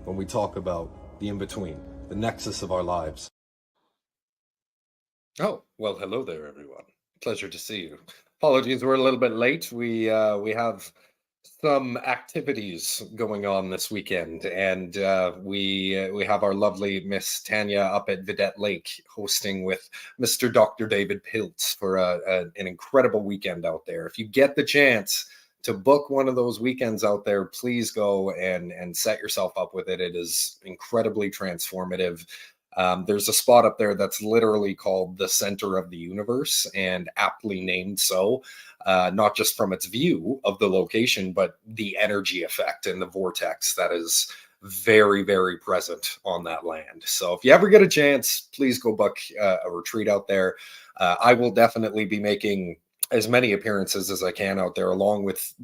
when we talk about the in-between, the nexus of our lives. Oh, well, hello there, everyone. Pleasure to see you. Apologies, we're a little bit late. We have some activities going on this weekend, and we have our lovely Miss Tanya up at Vidette Lake hosting with Mr. Dr. David Piltz for an incredible weekend out there. If you get the chance to book one of those weekends out there, please go and set yourself up with it. It is incredibly transformative. There's a spot up there that's literally called the center of the universe, and aptly named so, not just from its view of the location, but the energy effect and the vortex that is very, very present on that land. So if you ever get a chance, please go book a retreat out there. I will definitely be making as many appearances as I can out there, along with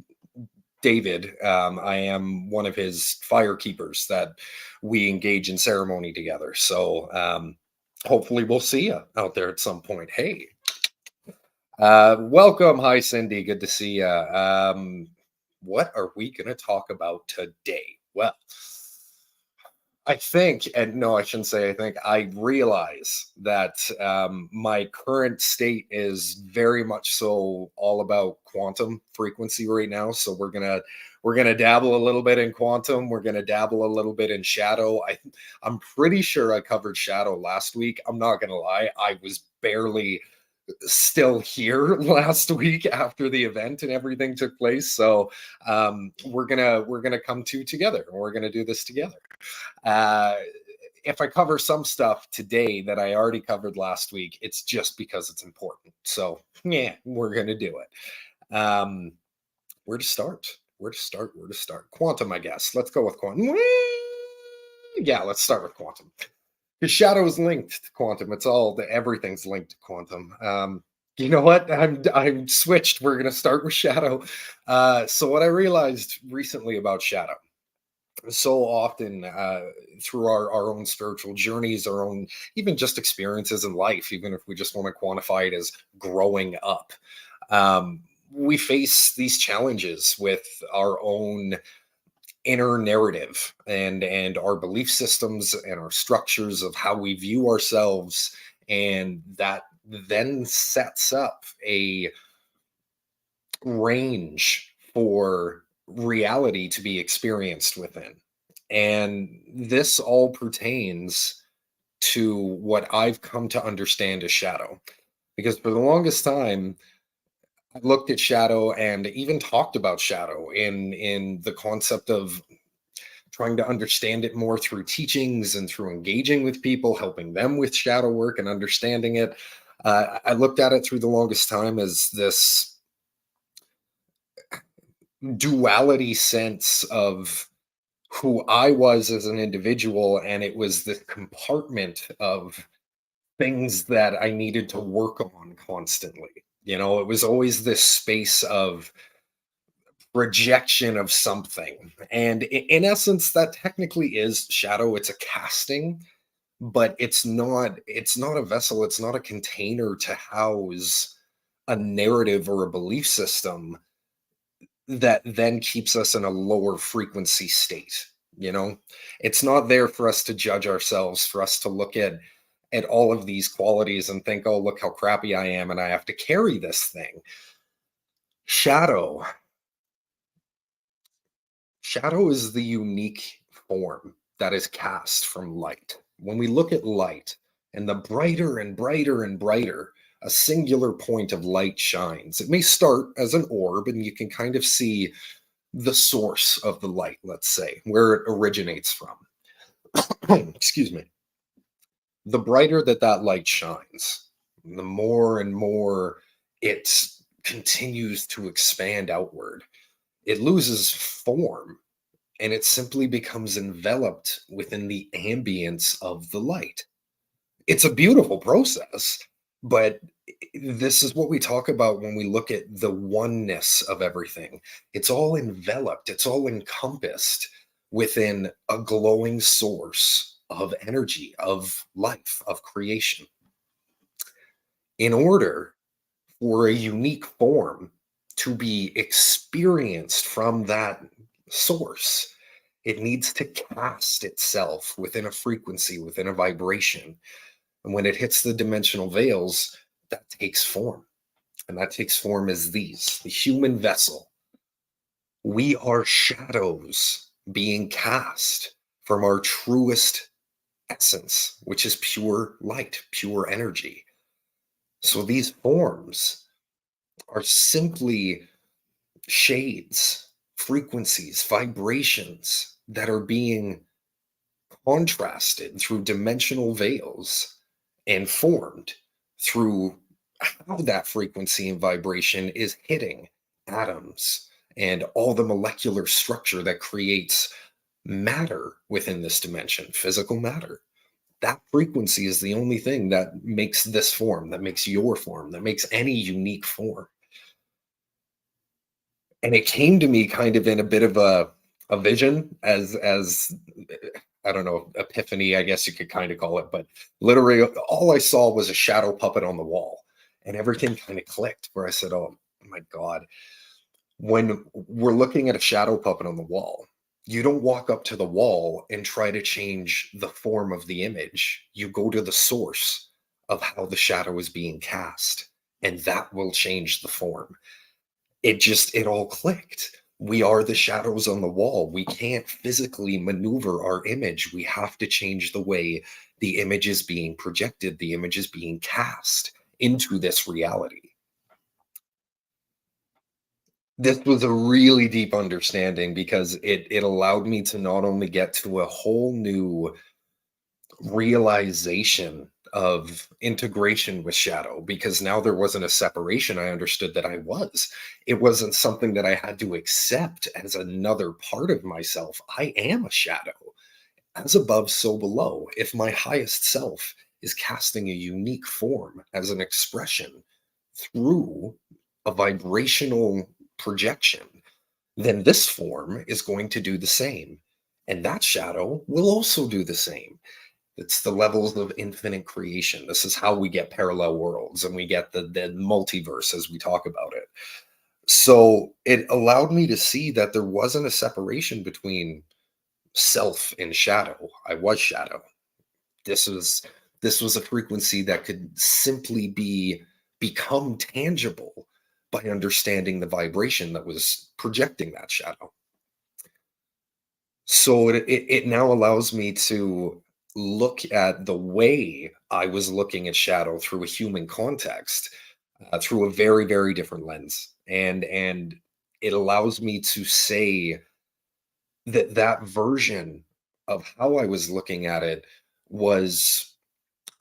David. I am one of his fire keepers that we engage in ceremony together. So hopefully we'll see you out there at some point. Hey, welcome. Hi, Cindy. Good to see you. What are we going to talk about today? Well, I think, and no, I shouldn't say I think, I realize that my current state is very much so all about quantum frequency right now. So we're gonna dabble a little bit in quantum. We're gonna dabble a little bit in shadow. I'm pretty sure I covered shadow last week. I'm not gonna lie, I was barely still here last week after the event and everything took place. So we're gonna come together, and we're gonna do this together. Uh, if I cover some stuff today that I already covered last week, it's just because it's important. So yeah, we're gonna do it. Where to start? Where to start? Where to start? Quantum, I guess. Let's go with quantum. Yeah, let's start with quantum. Because shadow is linked to quantum. It's all everything's linked to quantum. You know what? I'm switched. We're gonna start with shadow. So what I realized recently about shadow, so often through our own spiritual journeys, our own even just experiences in life, even if we just want to quantify it as growing up, we face these challenges with our own inner narrative and our belief systems and our structures of how we view ourselves, and that then sets up a range for reality to be experienced within. And this all pertains to what I've come to understand as shadow, because for the longest time I looked at shadow and even talked about shadow in the concept of trying to understand it more through teachings and through engaging with people, helping them with shadow work and understanding it. I looked at it through the longest time as this duality sense of who I was as an individual, and it was the compartment of things that I needed to work on constantly. You know, it was always this space of rejection of something. And in essence, that technically is shadow. It's a casting, but it's not a vessel, it's not a container to house a narrative or a belief system that then keeps us in a lower frequency state. You know, it's not there for us to judge ourselves, for us to look at all of these qualities and think, oh, look how crappy I am and I have to carry this thing. Shadow is the unique form that is cast from light. When we look at light, and the brighter and brighter and brighter a singular point of light shines, it may start as an orb, and you can kind of see the source of the light, let's say, where it originates from. Excuse me. The brighter that light shines, the more and more it continues to expand outward. It loses form, and it simply becomes enveloped within the ambience of the light. It's a beautiful process, but this is what we talk about when we look at the oneness of everything. It's all enveloped, it's all encompassed within a glowing source of energy, of life, of creation. In order for a unique form to be experienced from that source, It needs to cast itself within a frequency, within a vibration. And when it hits the dimensional veils, that takes form. And that takes form as these: the human vessel. We are shadows being cast from our truest essence, which is pure light, pure energy. So these forms are simply shades, frequencies, vibrations that are being contrasted through dimensional veils and formed through how that frequency and vibration is hitting atoms and all the molecular structure that creates matter within this dimension, physical matter. That frequency is the only thing that makes this form, that makes your form, that makes any unique form. And it came to me kind of in a bit of a vision, as I don't know, epiphany, I guess you could kind of call it, but literally all I saw was a shadow puppet on the wall, and everything kind of clicked where I said, "Oh my God." When we're looking at a shadow puppet on the wall, you don't walk up to the wall and try to change the form of the image. You go to the source of how the shadow is being cast, and that will change the form. It all clicked. We are the shadows on the wall. We can't physically maneuver our image. We have to change the way the image is being projected, the image is being cast into this reality. This was a really deep understanding because it allowed me to not only get to a whole new realization of integration with shadow, because now there wasn't a separation. I understood that I was. It wasn't something that I had to accept as another part of myself. I am a shadow. As above, so below. If my highest self is casting a unique form as an expression through a vibrational projection, then this form is going to do the same. And that shadow will also do the same. It's the levels of infinite creation. This is how we get parallel worlds and we get the multiverse as we talk about it. So it allowed me to see that there wasn't a separation between self and shadow. I was shadow. This was this was a frequency that could simply become tangible by understanding the vibration that was projecting that shadow. So it now allows me to look at the way I was looking at shadow through a human context, through a very, very different lens. And it allows me to say that that version of how I was looking at it was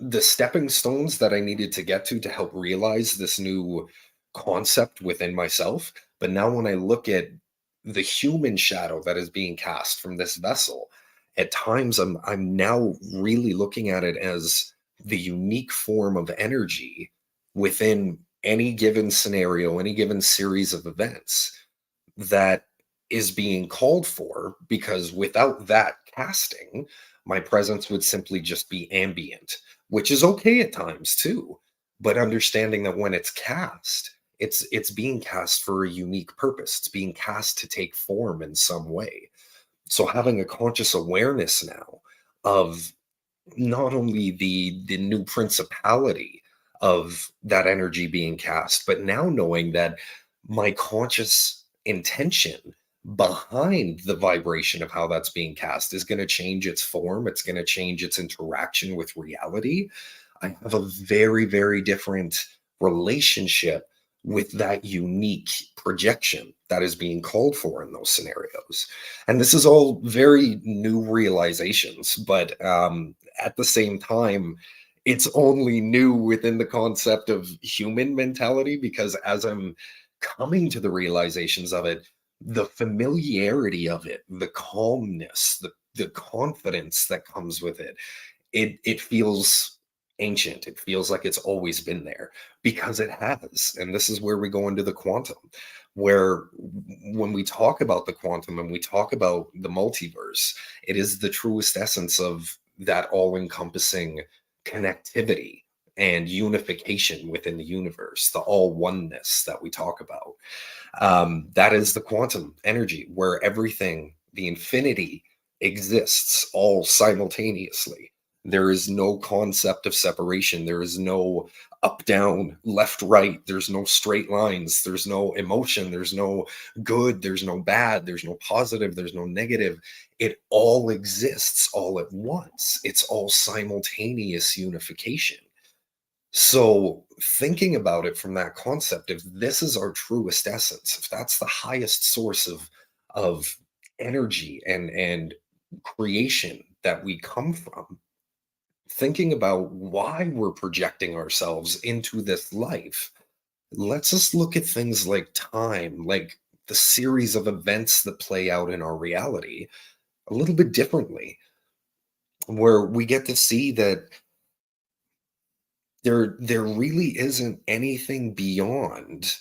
the stepping stones that I needed to get to help realize this new concept within myself. But now when I look at the human shadow that is being cast from this vessel, at times I'm now really looking at it as the unique form of energy within any given scenario, any given series of events that is being called for, because without that casting, my presence would simply just be ambient, which is okay at times too. But understanding that when it's cast, it's being cast for a unique purpose. It's being cast to take form in some way. So having a conscious awareness now of not only the new principality of that energy being cast, but now knowing that my conscious intention behind the vibration of how that's being cast is going to change its form. It's going to change its interaction with reality. I have a very, very different relationship with that unique projection that is being called for in those scenarios. And this is all very new realizations, but at the same time, it's only new within the concept of human mentality, because as I'm coming to the realizations of it, the familiarity of it, the calmness, the confidence that comes with it, it feels ancient. It feels like it's always been there, because it has. And this is where we go into the quantum, where when we talk about the quantum and we talk about the multiverse, it is the truest essence of that all-encompassing connectivity and unification within the universe, the all oneness that we talk about. That is the quantum energy, where everything, the infinity exists all simultaneously. There is no concept of separation. There is no up, down, left, right. There's no straight lines. There's no emotion. There's no good. There's no bad. There's no positive. There's no negative. It all exists all at once. It's all simultaneous unification. So, thinking about it from that concept, if this is our truest essence, if that's the highest source of energy and creation that we come from, thinking about why we're projecting ourselves into this life lets us look at things like time, like the series of events that play out in our reality a little bit differently, where we get to see that there really isn't anything beyond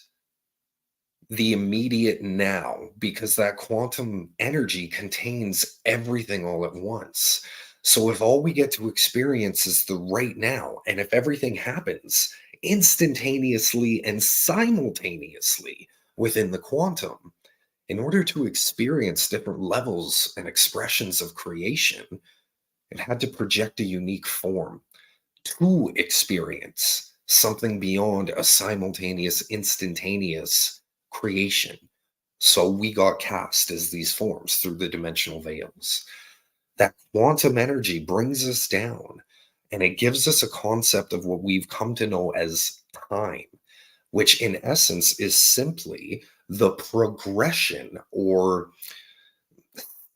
the immediate now, because that quantum energy contains everything all at once. So if all we get to experience is the right now, and if everything happens instantaneously and simultaneously within the quantum, in order to experience different levels and expressions of creation, it had to project a unique form to experience something beyond a simultaneous, instantaneous creation. So we got cast as these forms through the dimensional veils. That quantum energy brings us down, and it gives us a concept of what we've come to know as time, which in essence is simply the progression or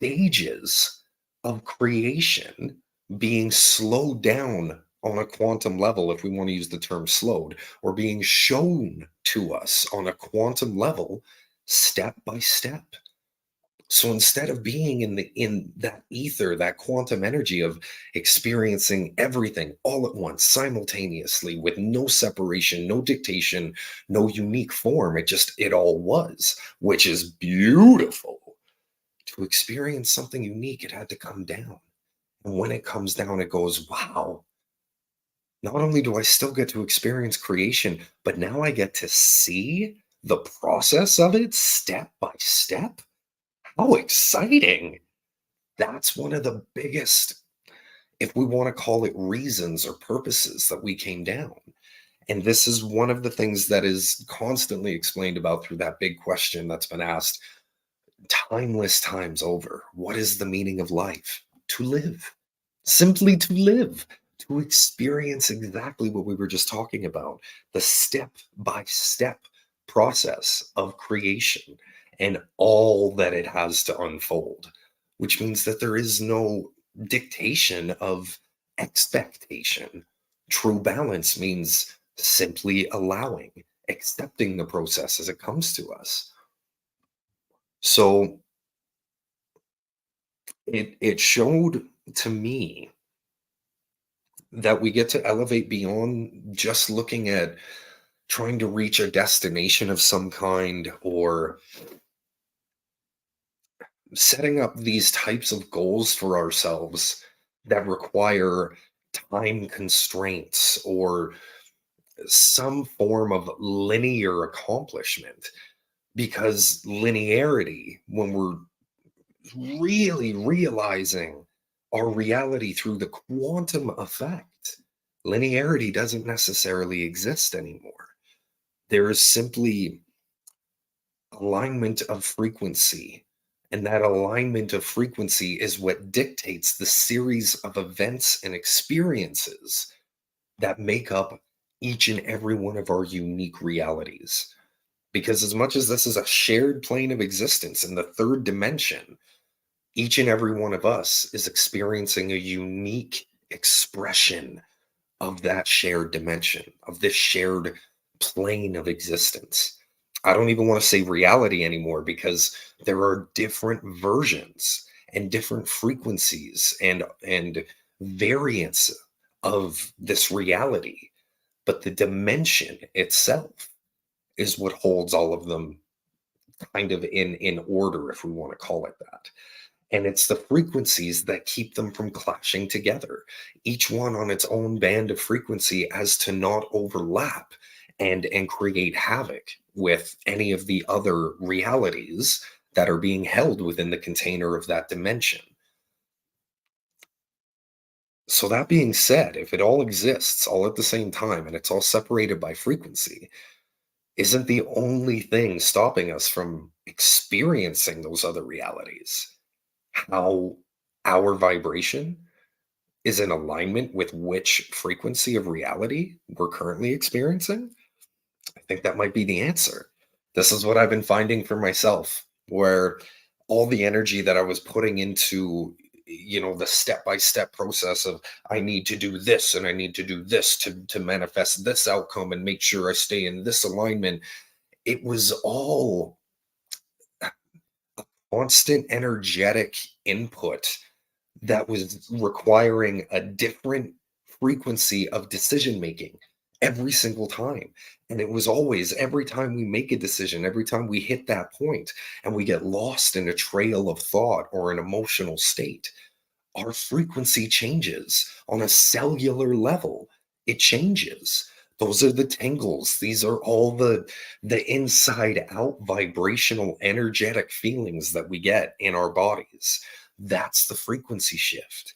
stages of creation being slowed down on a quantum level, if we want to use the term slowed, or being shown to us on a quantum level step by step. So instead of being in that ether, that quantum energy of experiencing everything all at once simultaneously with no separation, no dictation, no unique form, it all was, which is beautiful. To experience something unique, it had to come down. And when it comes down, it goes, wow, not only do I still get to experience creation, but now I get to see the process of it step by step. How exciting! That's one of the biggest, if we want to call it reasons or purposes, that we came down. And this is one of the things that is constantly explained about through that big question that's been asked timeless times over. What is the meaning of life? To live. Simply to live, to experience exactly what we were just talking about, the step by step process of creation and all that it has to unfold, which means that there is no dictation of expectation. True balance means simply allowing, accepting the process as it comes to us. So it showed to me that we get to elevate beyond just looking at trying to reach a destination of some kind, or setting up these types of goals for ourselves that require time constraints or some form of linear accomplishment. Because linearity, when we're really realizing our reality through the quantum effect, linearity doesn't necessarily exist anymore. There is simply alignment of frequency. And that alignment of frequency is what dictates the series of events and experiences that make up each and every one of our unique realities. Because as much as this is a shared plane of existence in the third dimension, each and every one of us is experiencing a unique expression of that shared dimension, of this shared plane of existence. I don't even want to say reality anymore, because there are different versions and different frequencies and variants of this reality, but the dimension itself is what holds all of them kind of in order, if we want to call it that. And it's the frequencies that keep them from clashing together, each one on its own band of frequency, as to not overlap and create havoc with any of the other realities that are being held within the container of that dimension. So, that being said, if it all exists all at the same time and it's all separated by frequency, isn't the only thing stopping us from experiencing those other realities how our vibration is in alignment with which frequency of reality we're currently experiencing? I think that might be the answer. This is what I've been finding for myself, where all the energy that I was putting into, the step by step process of I need to do this and I need to do this to manifest this outcome and make sure I stay in this alignment. It was all constant energetic input that was requiring a different frequency of decision making every single time. And it was always every time we make a decision, every time we hit that point and we get lost in a trail of thought or an emotional state, our frequency changes on a cellular level. It changes. Those are the tingles. These are all the inside out vibrational energetic feelings that we get in our bodies. That's the frequency shift.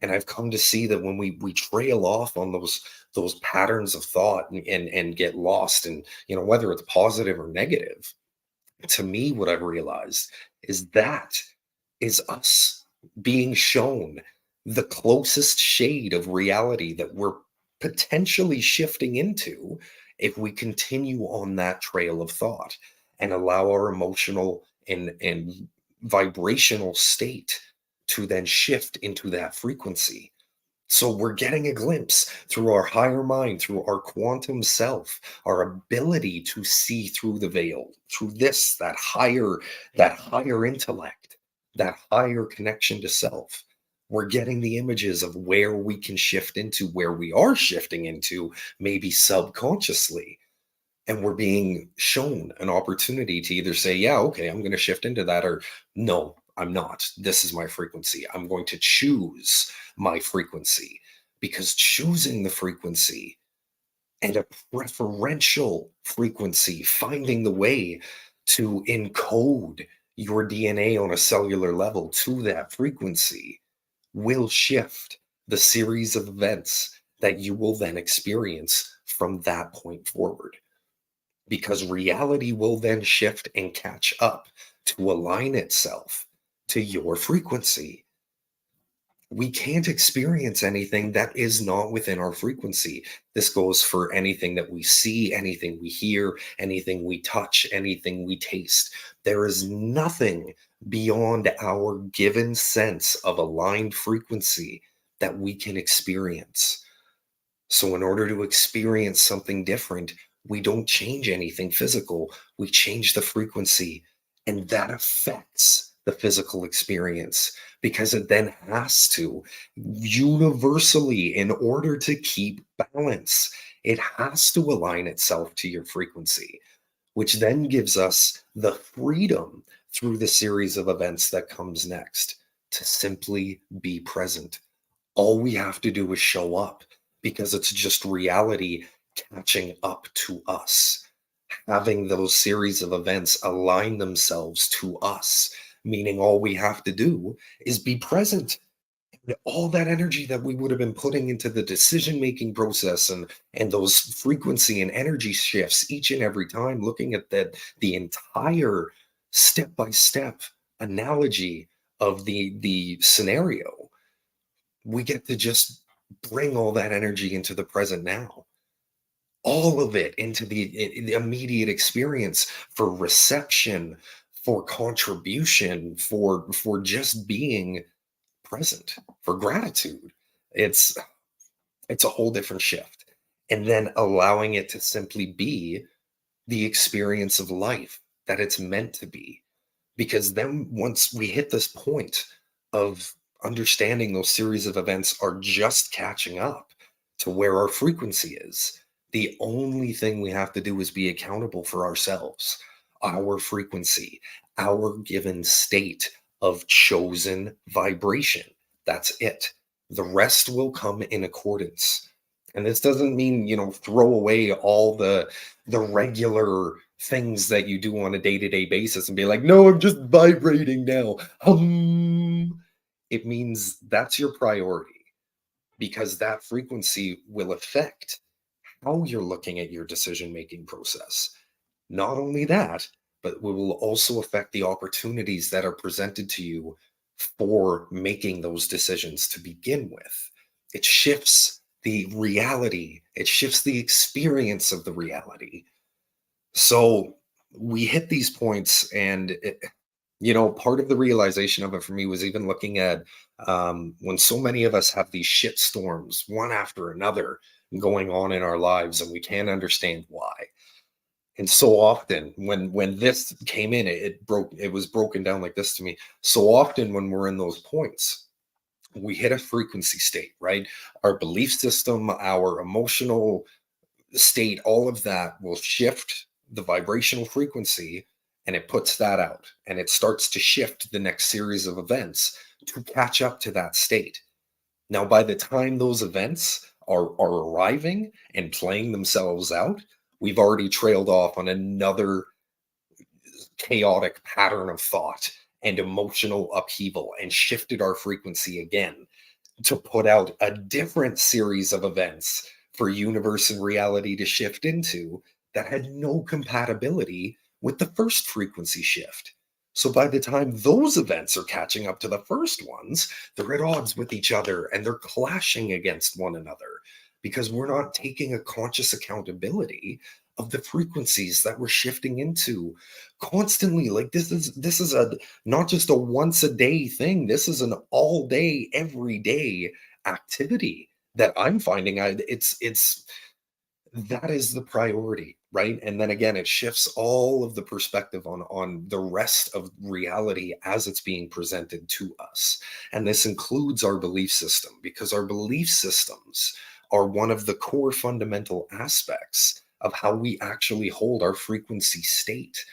And I've come to see that when we trail off on those patterns of thought and get lost, and whether it's positive or negative, to me what I've realized is that is us being shown the closest shade of reality that we're potentially shifting into if we continue on that trail of thought and allow our emotional and vibrational state to then shift into that frequency. So we're getting a glimpse through our higher mind, through our quantum self, our ability to see through the veil, through that higher intellect, that higher connection to self. We're getting the images of where we can shift into, where we are shifting into, maybe subconsciously. And we're being shown an opportunity to either say, yeah, okay, I'm going to shift into that, or no, I'm not. This is my frequency. I'm going to choose my frequency, because choosing the frequency and a preferential frequency, finding the way to encode your DNA on a cellular level to that frequency, will shift the series of events that you will then experience from that point forward, because reality will then shift and catch up to align itself to your frequency. We can't experience anything that is not within our frequency. This goes for anything that we see, anything we hear, anything we touch, anything we taste. There is nothing beyond our given sense of aligned frequency that we can experience. So, in order to experience something different, we don't change anything physical, we change the frequency, and that affects the physical experience, because it then has to universally, in order to keep balance, it has to align itself to your frequency, which then gives us the freedom through the series of events that comes next to simply be present. All we have to do is show up, because it's just reality catching up to us, having those series of events align themselves to us, meaning all we have to do is be present. And all that energy that we would have been putting into the decision making process and those frequency and energy shifts each and every time, looking at the entire step by step analogy of the scenario, we get to just bring all that energy into the present now, all of it into the immediate experience, for reception, for contribution, for just being present, for gratitude. It's it's a whole different shift, and then allowing it to simply be the experience of life that it's meant to be. Because then once we hit this point of understanding those series of events are just catching up to where our frequency is, the only thing we have to do is be accountable for ourselves, our frequency, our given state of chosen vibration. That's it. The rest will come in accordance. And this doesn't mean, throw away all the regular things that you do on a day-to-day basis and be like, no, I'm just vibrating now. It means that's your priority. because that frequency will affect how you're looking at your decision making process. Not only that, but it will also affect the opportunities that are presented to you for making those decisions to begin with. It shifts the reality, it shifts the experience of the reality. So we hit these points, and part of the realization of it for me was even looking at when so many of us have these shit storms, one after another, going on in our lives, and we can't understand why. And so often when this came in, it was broken down like this to me. So often when we're in those points, we hit a frequency state, right? Our belief system, our emotional state, all of that will shift the vibrational frequency, and it puts that out, and it starts to shift the next series of events to catch up to that state. Now, by the time those events are arriving and playing themselves out, we've already trailed off on another chaotic pattern of thought and emotional upheaval and shifted our frequency again to put out a different series of events for universe and reality to shift into that had no compatibility with the first frequency shift. So by the time those events are catching up to the first ones, they're at odds with each other and they're clashing against one another because we're not taking a conscious accountability of the frequencies that we're shifting into constantly. Like this is a not just a once a day thing. This is an all day, every day activity that I'm finding. It's that is the priority, right? And then again, it shifts all of the perspective on the rest of reality as it's being presented to us. And this includes our belief system, because our belief systems are one of the core fundamental aspects of how we actually hold our frequency state.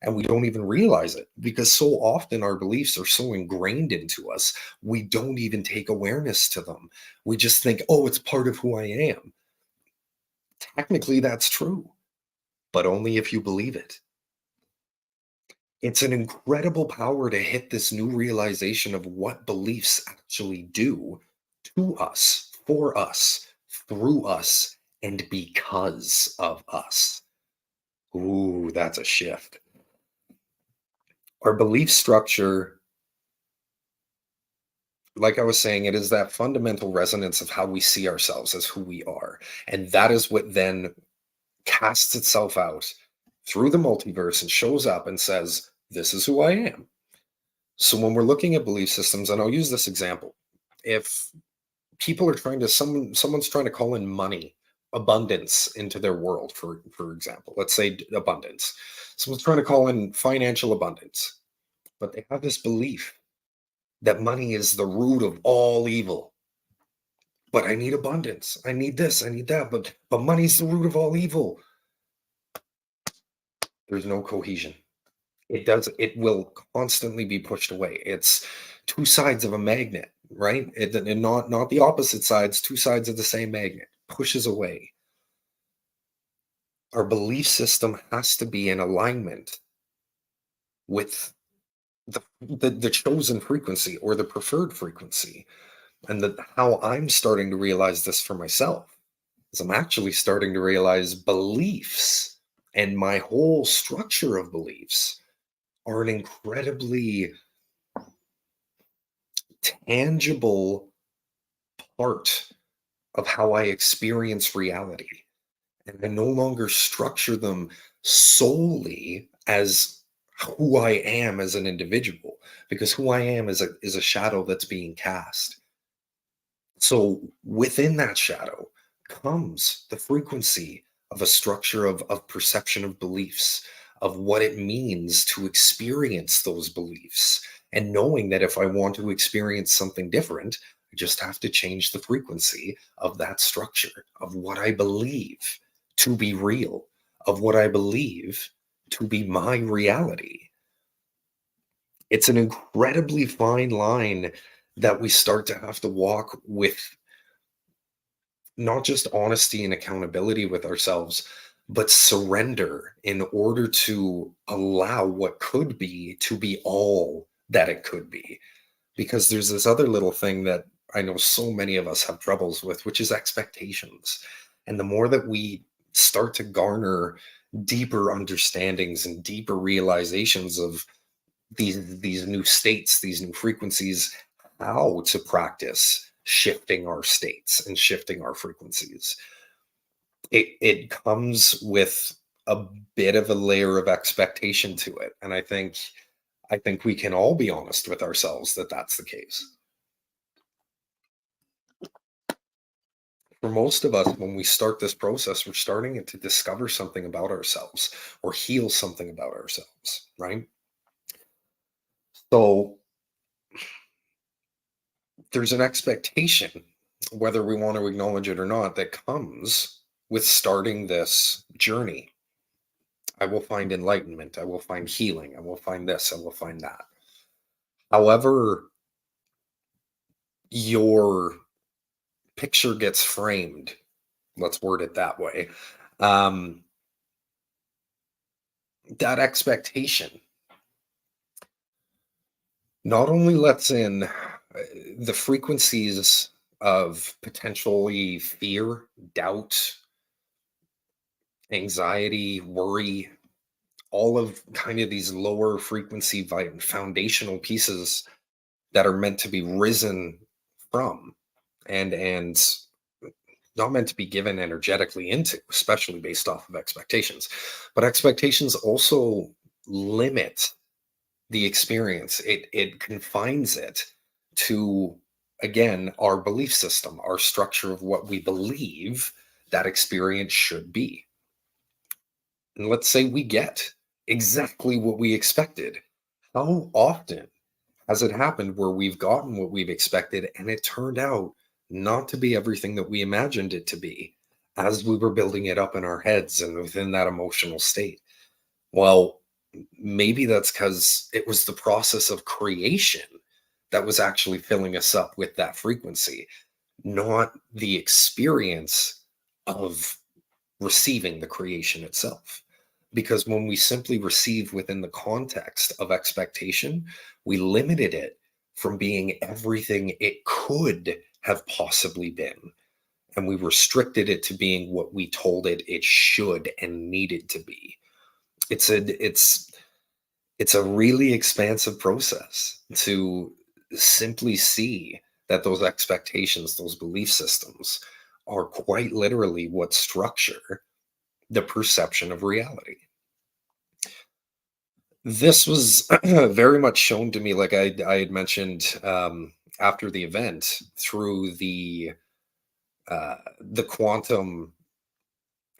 And we don't even realize it because so often our beliefs are so ingrained into us, we don't even take awareness to them. We just think, oh, it's part of who I am. Technically, that's true, but only if you believe it. It's an incredible power to hit this new realization of what beliefs actually do to us, for us, through us, and because of us. Ooh, that's a shift. Our belief structure, like I was saying, it is that fundamental resonance of how we see ourselves as who we are. And that is what then casts itself out through the multiverse and shows up and says, this is who I am. So when we're looking at belief systems, and I'll use this example, if people are someone's trying to call in money, abundance into their world, for example, let's say abundance. Someone's trying to call in financial abundance, but they have this belief that money is the root of all evil. But I need abundance. I need this. I need that. But money's the root of all evil. There's no cohesion. It will constantly be pushed away. It's two sides of a magnet, right? And not the opposite sides, two sides of the same magnet. Pushes away. Our belief system has to be in alignment with the chosen frequency or the preferred frequency. And how I'm starting to realize this for myself is I'm actually starting to realize beliefs and my whole structure of beliefs are an incredibly tangible part of how I experience reality. And I no longer structure them solely as who I am as an individual, because who I am is a shadow that's being cast. So within that shadow comes the frequency of a structure of perception of beliefs, of what it means to experience those beliefs, and knowing that if I want to experience something different, I just have to change the frequency of that structure, of what I believe to be real, of what I believe to be my reality. It's an incredibly fine line that we start to have to walk with, not just honesty and accountability with ourselves, but surrender in order to allow what could be to be all that it could be. Because there's this other little thing that I know so many of us have troubles with, which is expectations. And the more that we start to garner deeper understandings and deeper realizations of these new states, these new frequencies, how to practice shifting our states and shifting our frequencies, it comes with a bit of a layer of expectation to it. And I think we can all be honest with ourselves that that's the case. For most of us, when we start this process, we're starting to discover something about ourselves or heal something about ourselves, right? So there's an expectation, whether we want to acknowledge it or not, that comes with starting this journey. I will find enlightenment. I will find healing. I will find this. I will find that. However, your picture gets framed, let's word it that way. Um, that expectation not only lets in the frequencies of potentially fear, doubt, anxiety, worry, all of kind of these lower frequency foundational pieces that are meant to be risen from and not meant to be given energetically into, especially based off of expectations. But expectations also limit the experience. It confines it to, again, our belief system, our structure of what we believe that experience should be. And let's say we get exactly what we expected. How often has it happened where we've gotten what we've expected and it turned out not to be everything that we imagined it to be as we were building it up in our heads and within that emotional state? Well, maybe that's because it was the process of creation that was actually filling us up with that frequency, not the experience of receiving the creation itself. Because when we simply receive within the context of expectation, we limited it from being everything it could have possibly been. And we restricted it to being what we told it it should and needed to be. It's a really expansive process to simply see that those expectations, those belief systems are quite literally what structure the perception of reality. This was very much shown to me, like I had mentioned after the event, through the quantum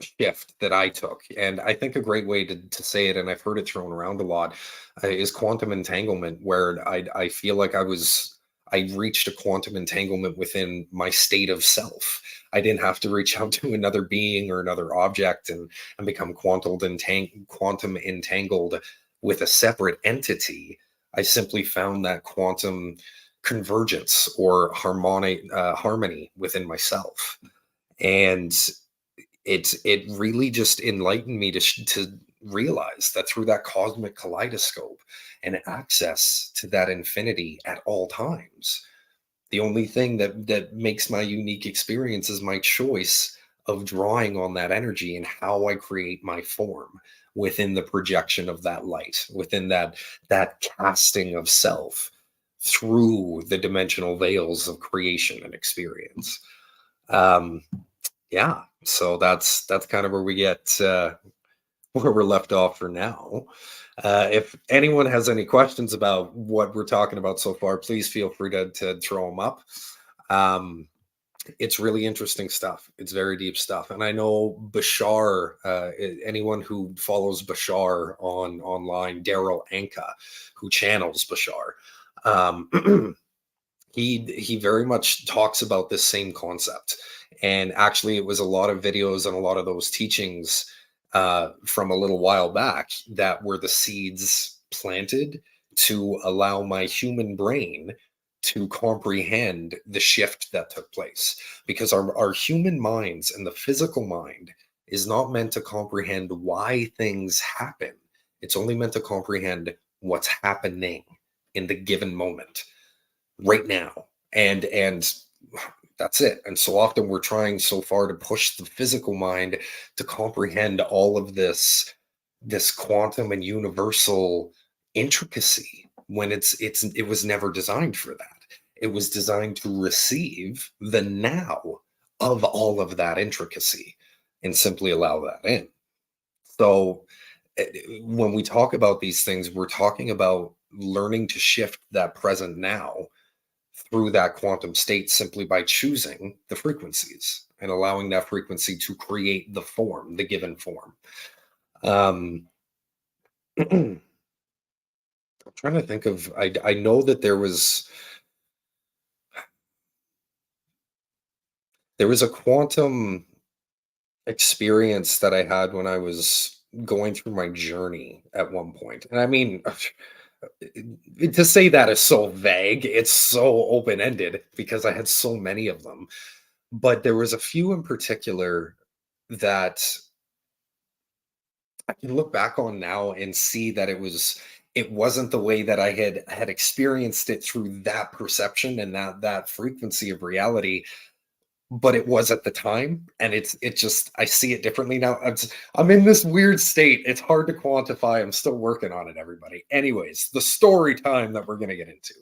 shift that I took. And I think a great way to say it, and I've heard it thrown around a lot, is quantum entanglement, where I feel like I reached a quantum entanglement within my state of self. I didn't have to reach out to another being or another object and become quantum entangled with a separate entity. I simply found that quantum convergence or harmony within myself. And it really just enlightened me to realize that through that cosmic kaleidoscope and access to that infinity at all times, the only thing that makes my unique experience is my choice of drawing on that energy and how I create my form within the projection of that light, within that casting of self through the dimensional veils of creation and experience. um yeah, so that's kind of where we get where we're left off for now. If anyone has any questions about what we're talking about so far, please feel free to throw them up. Um, it's really interesting stuff. It's very deep stuff, and I know Bashar. Anyone who follows Bashar online, Daryl Anka, who channels Bashar, um, he very much talks about this same concept. And actually it was a lot of videos and a lot of those teachings from a little while back that were the seeds planted to allow my human brain to comprehend the shift that took place, because our human minds and the physical mind is not meant to comprehend why things happen. It's only meant to comprehend what's happening in the given moment right now. And that's it. And so often we're trying so far to push the physical mind to comprehend all of this quantum and universal intricacy when it was never designed for that. It was designed to receive the now of all of that intricacy and simply allow that in. So when we talk about these things, we're talking about learning to shift that present now through that quantum state simply by choosing the frequencies and allowing that frequency to create the form, the given form. Um, I'm trying to think of, I know that there was a quantum experience that I had when I was going through my journey at one point. And I mean, to say that is so vague. It's so open ended because I had so many of them. But there was a few in particular that I can look back on now and see that it wasn't the way that I had experienced it through that perception and that frequency of reality, but it was at the time, and it just I see it differently now. I'm in this weird state. It's hard to quantify. I'm still working on it, everybody. Anyways, the story time that we're gonna get into.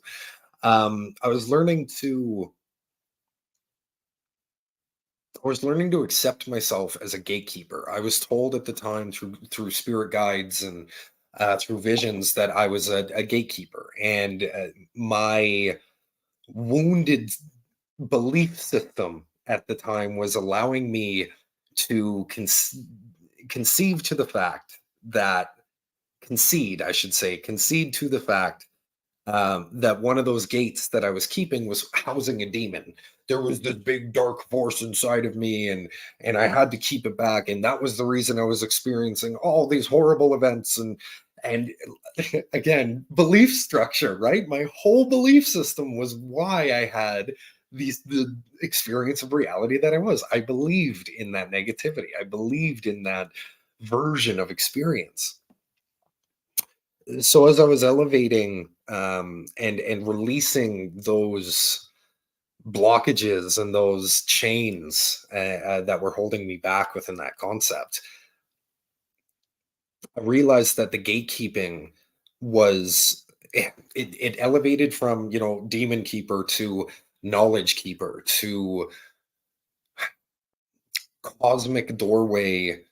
I was learning to accept myself as a gatekeeper. I was told at the time through spirit guides and through visions that I was a gatekeeper, and my wounded belief system at the time was allowing me to conceive to the fact that concede, I should say, concede to the fact that one of those gates that I was keeping was housing a demon. There was this big dark force inside of me, and I had to keep it back, and that was the reason I was experiencing all these horrible events. And again, belief structure, right? My whole belief system was why I had the experience of reality that I was. I believed in that negativity. I believed in that version of experience. So as I was elevating and releasing those blockages and those chains that were holding me back within that concept, I realized that the gatekeeping was it elevated from demon keeper to knowledge keeper to cosmic doorway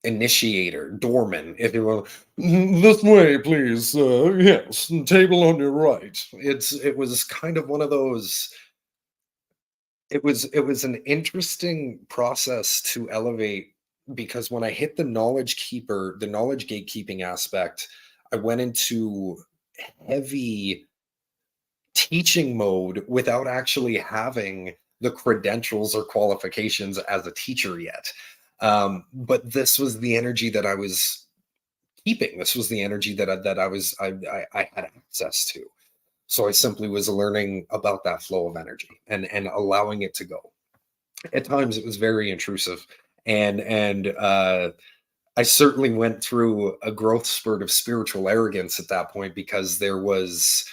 initiator, doorman, if you will. This way, please. Yes, table on your right. It was kind of one of those. It was an interesting process to elevate because when I hit the knowledge keeper, the knowledge gatekeeping aspect, I went into heavy teaching mode without actually having the credentials or qualifications as a teacher yet. But this was the energy that I was keeping. This was the energy that I had access to. So I simply was learning about that flow of energy and allowing it to go. At times it was very intrusive, and I certainly went through a growth spurt of spiritual arrogance at that point because there was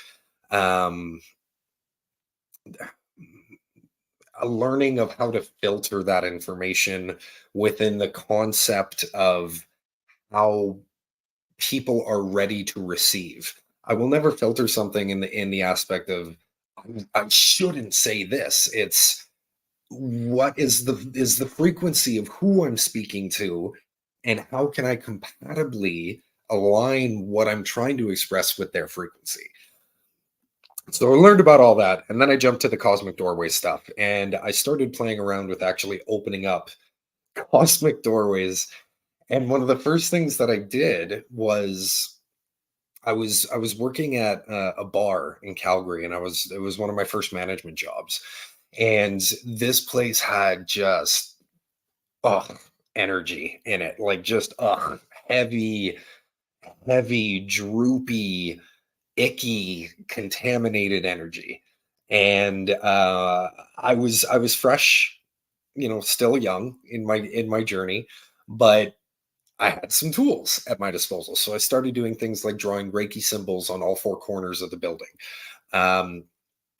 um a learning of how to filter that information within the concept of how people are ready to receive. I will never filter something in the aspect of I shouldn't say this. It's what is the frequency of who I'm speaking to, and how can I compatibly align what I'm trying to express with their frequency. So I learned about all that, and then I jumped to the cosmic doorway stuff, and I started playing around with actually opening up cosmic doorways. And one of the first things that I did was I was working at a bar in Calgary, and it was one of my first management jobs, and this place had just ugh energy in it, like just heavy, heavy, droopy, icky, contaminated energy. And I was fresh, still young in my journey, but I had some tools at my disposal. So I started doing things like drawing Reiki symbols on all four corners of the building. Um,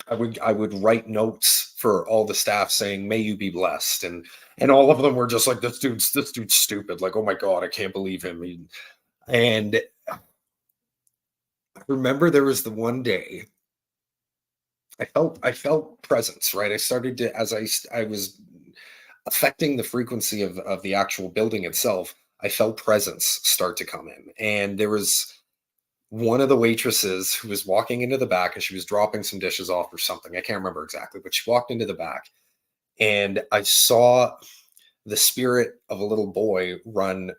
I would write notes for all the staff saying, "May you be blessed," and all of them were just like, "This dude's stupid." Like, "Oh my god, I can't believe him." And I remember there was the one day I felt presence, right? I started to as I was affecting the frequency of the actual building itself. I felt presence start to come in, and there was one of the waitresses who was walking into the back, and she was dropping some dishes off or something. I can't remember exactly, but she walked into the back, and I saw the spirit of a little boy run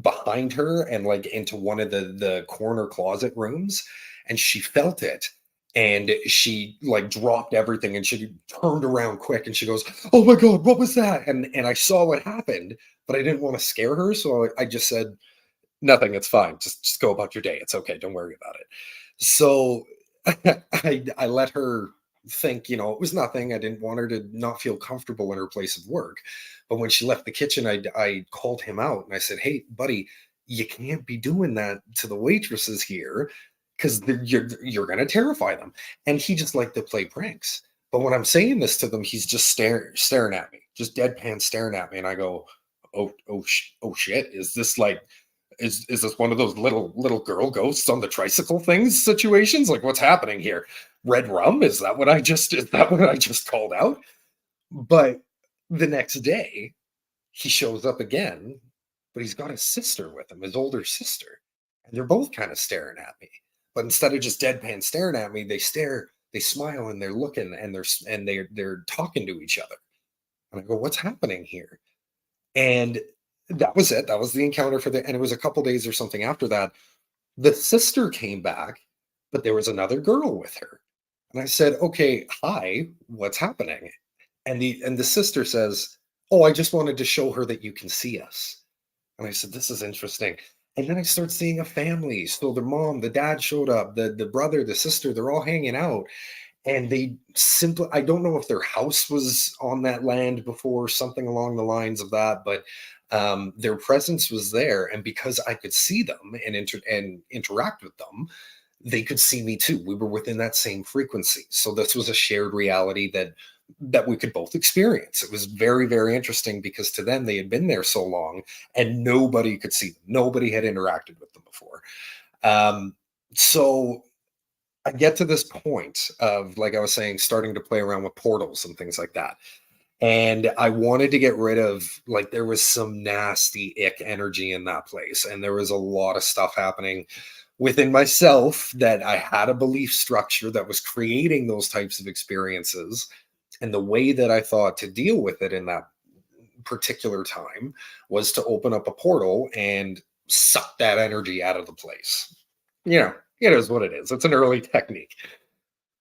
behind her and like into one of the corner closet rooms, and she felt it, and she like dropped everything, and she turned around quick, and she goes, "Oh my god, what was that?" And I saw what happened, but I didn't want to scare her, so I just said, "Nothing, it's fine. Just go about your day. It's okay. Don't worry about it." So I let her think, it was nothing. I didn't want her to not feel comfortable in her place of work. But when she left the kitchen, I called him out and I said, "Hey, buddy, you can't be doing that to the waitresses here because you're gonna terrify them." And he just liked to play pranks. But when I'm saying this to them, he's just staring at me, just deadpan staring at me, and I go, "Oh shit! Is this like is this one of those little girl ghosts on the tricycle things situations? Like, what's happening here? Red rum? Is that what I just called out?" But the next day, he shows up again, but he's got his sister with him, his older sister, and they're both kind of staring at me. But instead of just deadpan staring at me, they smile, and they're looking, and they're talking to each other. And I go, "What's happening here?" And that was it. That was the encounter for the and it was a couple days or something after that. The sister came back, but there was another girl with her. And I said, "Okay, hi, what's happening?" And the sister says, "Oh, I just wanted to show her that you can see us." And I said, "This is interesting." And then I start seeing a family. So the mom, the dad showed up, the brother, the sister, they're all hanging out. And they simply, I don't know if their house was on that land before, something along the lines of that, but their presence was there. And because I could see them and interact with them, they could see me too. We were within that same frequency. So this was a shared reality that we could both experience. It was very, very interesting because to them they had been there so long and nobody could see them. Nobody had interacted with them before. Um, so I get to this point of, like I was saying, starting to play around with portals and things like that. And I wanted to get rid of, like, there was some nasty ick energy in that place. And there was a lot of stuff happening within myself that I had a belief structure that was creating those types of experiences. And the way that I thought to deal with it in that particular time was to open up a portal and suck that energy out of the place. It is what it is. It's an early technique.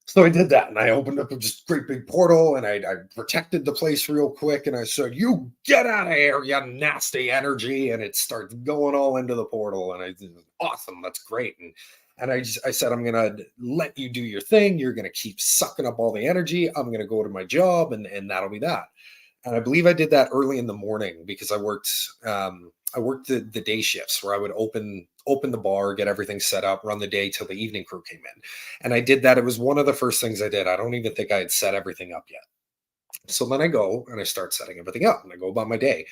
So I did that, and I opened up a just great big portal, and I protected the place real quick, and I said, "You get out of here, you nasty energy!" And it starts going all into the portal, and awesome, that's great. And I said, "I'm gonna let you do your thing. You're gonna keep sucking up all the energy. I'm gonna go to my job, and that'll be that." And I believe I did that early in the morning because I worked the day shifts where I would open the bar, get everything set up, run the day till the evening crew came in. And I did that. It was one of the first things I did. I don't even think I had set everything up yet. So then I go and I start setting everything up and I go about my day.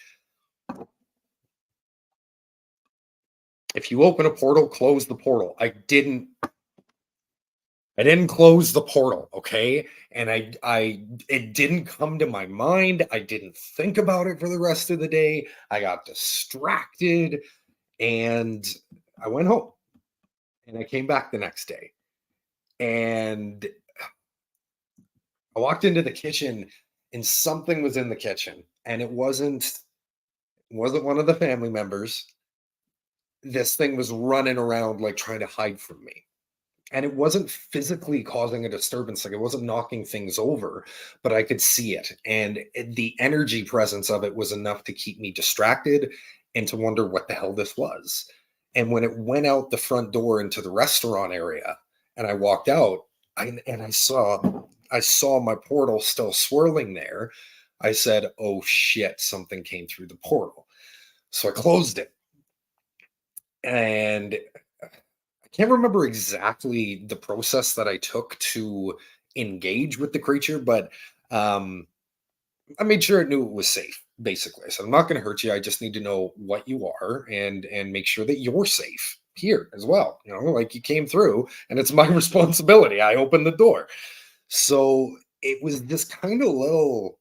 If you open a portal, close the portal. I didn't close the portal, okay? And it didn't come to my mind. I didn't think about it for the rest of the day. I got distracted and I went home and I came back the next day. And I walked into the kitchen and something was in the kitchen and it wasn't one of the family members. This thing was running around like trying to hide from me. And it wasn't physically causing a disturbance, like it wasn't knocking things over, but I could see it, and the energy presence of it was enough to keep me distracted and to wonder what the hell this was. And when it went out the front door into the restaurant area and I walked out, I saw my portal still swirling there. I said, "Oh shit, something came through the portal." So I closed it, and can't remember exactly the process that I took to engage with the creature, but um, I made sure it knew it was safe. Basically, so I'm not going to hurt you. I just need to know what you are and make sure that you're safe here as well. You know, like you came through, and it's my responsibility. I opened the door, so it was this kind of little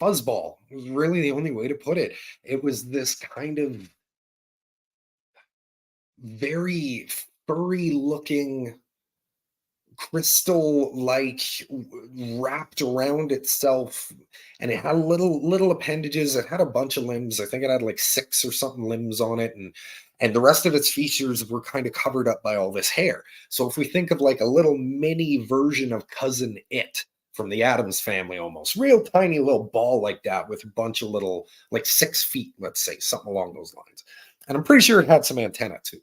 fuzzball. Really, the only way to put it. It was this kind of very furry looking crystal like wrapped around itself, and it had little appendages. It had a bunch of limbs. I think it had like six or something limbs on it, and the rest of its features were kind of covered up by all this hair. So if we think of like a little mini version of cousin it from the Adams family, almost real tiny little ball like that with a bunch of little, like 6 feet, let's say, something along those lines. And I'm pretty sure it had some antenna too.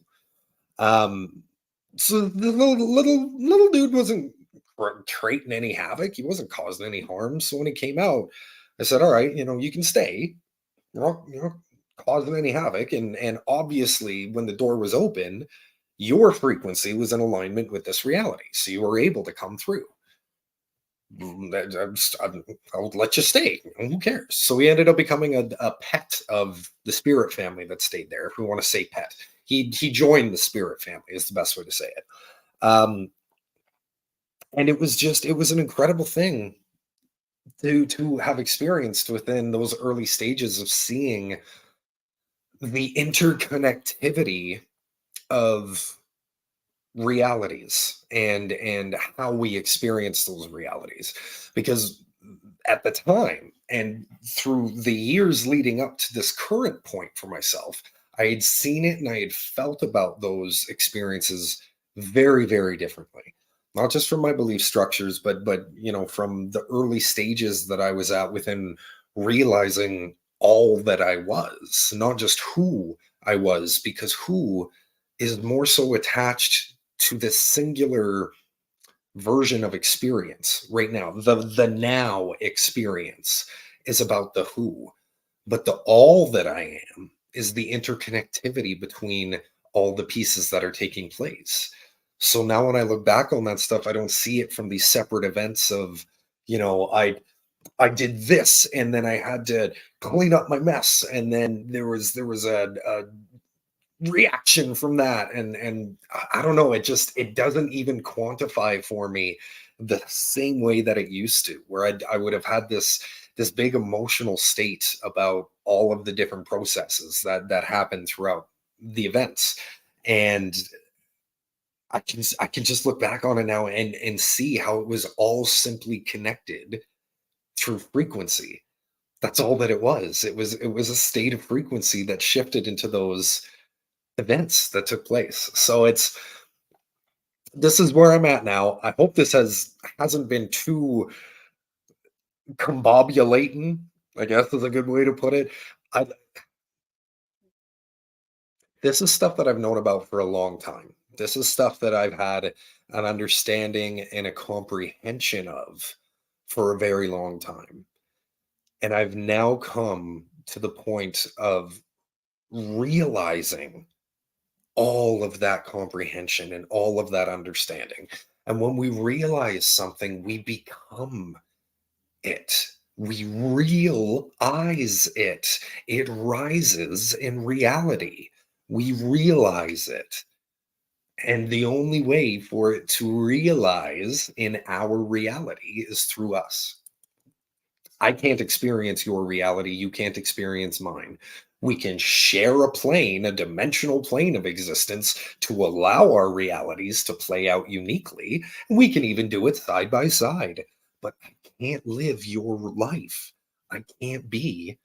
um so the little dude wasn't creating any havoc. He wasn't causing any harm. So when he came out, I said, "All right, you can stay. You're not causing any havoc." And obviously, when the door was open, your frequency was in alignment with this reality, so you were able to come through. I'll let you stay. Who cares? So he ended up becoming a pet of the spirit family that stayed there. If we want to say pet, he joined the spirit family is the best way to say it. Um, and it was an incredible thing to have experienced within those early stages of seeing the interconnectivity of realities and how we experience those realities, because at the time and through the years leading up to this current point for myself, I had seen it and I had felt about those experiences very, very differently. Not just from my belief structures, but from the early stages that I was at within realizing all that I was, not just who I was, because who is more so attached to this singular version of experience right now. The now experience is about the who, but the all that I am is the interconnectivity between all the pieces that are taking place. So now when I look back on that stuff, I don't see it from these separate events of, I did this and then I had to clean up my mess, and then there was a reaction from that, and I don't know, it doesn't even quantify for me the same way that it used to, where I would have had this big emotional state about all of the different processes that happened throughout the events. And I can just look back on it now and see how it was all simply connected through frequency. That's all that it was. It was a state of frequency that shifted into those events that took place. So this is where I'm at now. I hope this hasn't been too combobulating, I guess is a good way to put it. I This is stuff that I've known about for a long time. This is stuff that I've had an understanding and a comprehension of for a very long time. And I've now come to the point of realizing all of that comprehension and all of that understanding. And when we realize something, we become it. We realize it. It rises in reality. We realize it. And the only way for it to realize in our reality is through us. I can't experience your reality. You can't experience mine. We can share a plane, a dimensional plane of existence to allow our realities to play out uniquely. We can even do it side by side. But I can't live your life. I can't be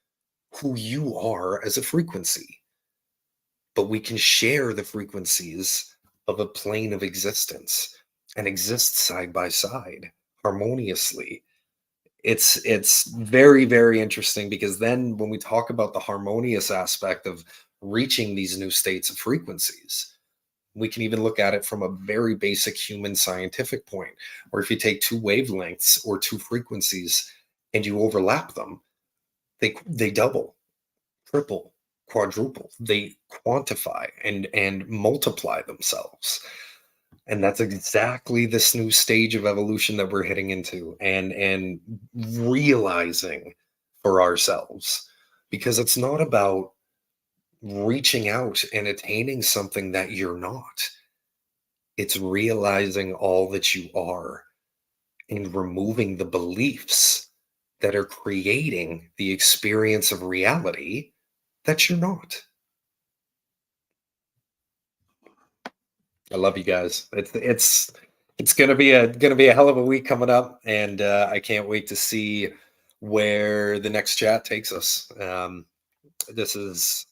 who you are as a frequency. But we can share the frequencies of a plane of existence and exist side by side harmoniously. It's very, very interesting, because then when we talk about the harmonious aspect of reaching these new states of frequencies, we can even look at it from a very basic human scientific point, where if you take two wavelengths or two frequencies and you overlap them, they double, triple, quadruple, they quantify and multiply themselves. And that's exactly this new stage of evolution that we're heading into, and realizing for ourselves, because it's not about reaching out and attaining something that you're not. It's realizing all that you are and removing the beliefs that are creating the experience of reality that you're not. I love you guys. It's gonna be a hell of a week coming up, and I can't wait to see where the next chat takes us. This is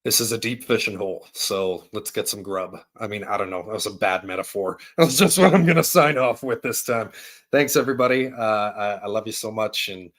this is a deep fishing hole, so let's get some grub. I mean, I don't know. That was a bad metaphor. That's just what I'm gonna sign off with this time. Thanks, everybody. I love you so much, and